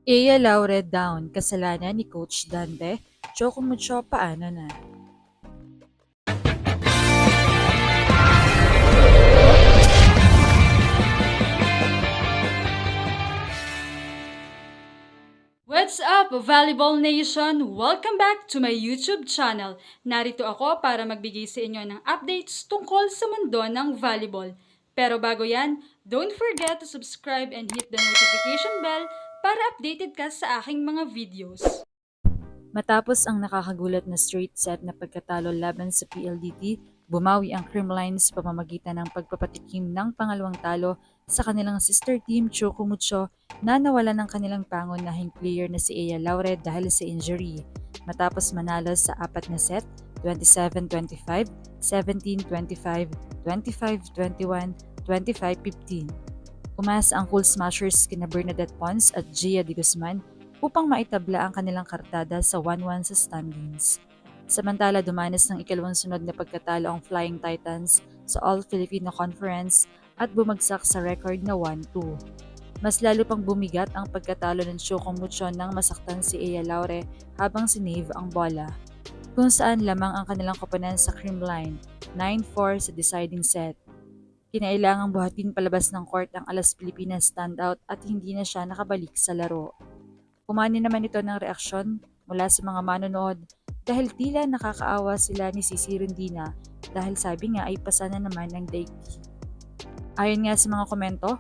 Ea Laure down, kasalanan ni Coach Dante, Choco Mucho paano na? What's up, Volleyball Nation? Welcome back to my YouTube channel. Narito ako para magbigay sa inyo ng updates tungkol sa mundo ng volleyball. Pero bago yan, don't forget to subscribe and hit the notification bell para updated ka sa aking mga videos. Matapos ang nakakagulat na straight set na pagkatalo laban sa PLDT, bumawi ang Creamline sa pamamagitan ng pagpapatikim ng pangalawang talo sa kanilang sister team Choco Mucho na nawalan ng kanilang pangunahing player na si Ea Laure dahil sa injury. Matapos manalo sa apat na set, 27-25, 17-25, 25-21, 25-15. Umasa ang Cool Smashers kina Bernadette Pons at Gia de Guzman upang maitabla ang kanilang kartada sa 1-1 sa standings. Samantala dumanas ng ikalawang sunod na pagkatalo ang Flying Titans sa All-Filipino Conference at bumagsak sa record na 1-2. Mas lalo pang bumigat ang pagkatalo ng Choco Mucho nang masaktan si Ea Laure habang sinave ang bola, kung saan lamang ang kanilang koponan sa Creamline, 9-4 sa deciding set. Kinailangang buhatin palabas ng court ang Alas Pilipinas standout at hindi na siya nakabalik sa laro. Umani naman ito ng reaksyon mula sa mga manonood dahil tila nakakaawa sila ni Sisi Rondina dahil sabi nga ay pasa na naman ng daigdig. Ayon nga sa mga komento,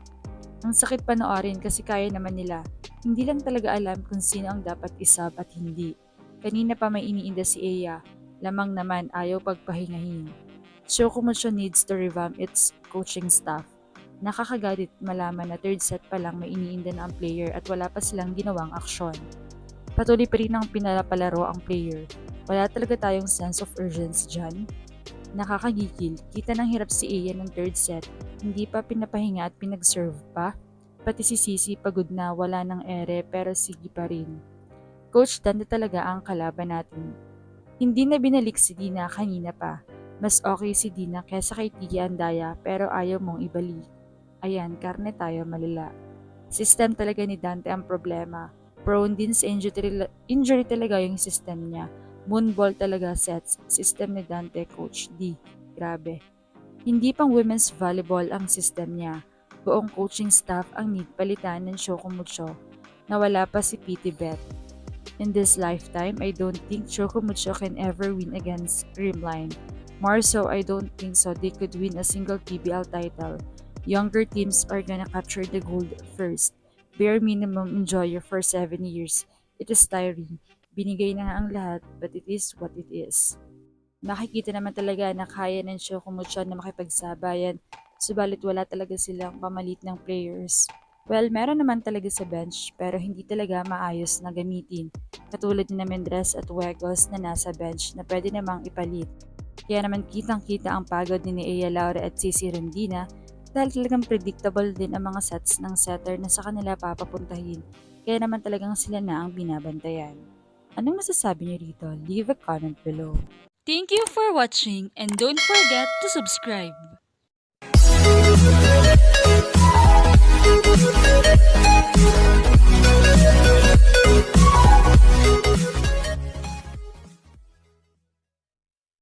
ang sakit panoorin kasi kaya naman nila, hindi lang talaga alam kung sino ang dapat isab at hindi. Kanina pa may iniinda si Ea, lamang naman ayaw pagpahingahin. Choco Mucho needs to revamp its coaching staff. Nakakagalit malaman na third set pa lang may iniinda na ang player at wala pa silang ginawang aksyon. Patuloy pa rin ang pinapalaro ang player. Wala talaga tayong sense of urgency dyan. Nakakagigil, kita ng hirap si Ea ng third set, hindi pa pinapahinga at pinag-serve pa. Pati si Sisi pagod na, wala ng ere pero sige pa rin. Coach Dante talaga ang kalaban natin. Hindi na binalik si Dina kanina pa. Mas okay si Dina kesa kay Tiggy Andaya pero ayaw mong ibalik. Ayan, karne tayo malala. System talaga ni Dante ang problema. Prone din sa injury talaga yung system niya. Moonball talaga sets. System ni Dante, Coach D. Grabe. Hindi pang women's volleyball ang system niya. Buong coaching staff ang need palitan ng Choco Mucho na wala pa si PT Bet. In this lifetime, I don't think Choco Mucho can ever win against Creamline. More so, I don't think so they could win a single PBL title. Younger teams are gonna capture the gold first. Bare minimum enjoy your first 7 years. It is tiring. Binigay na nga ang lahat, but it is what it is. Nakikita naman talaga na kaya ng Choco Mucho na makipagsabayan, subalit wala talaga silang pamalit ng players. Well, meron naman talaga sa bench, pero hindi talaga maayos na gamitin. Katulad ni Mendres at Huegos na nasa bench na pwede namang ipalit. Kaya naman kitang-kita ang pagod ni Ea Laure at Sisi Rondina dahil talagang predictable din ang mga sets ng setter na sa kanila papapuntahin. Kaya naman talagang sila na ang binabantayan. Anong masasabi niyo rito? Leave a comment below. Thank you for watching and don't forget to subscribe.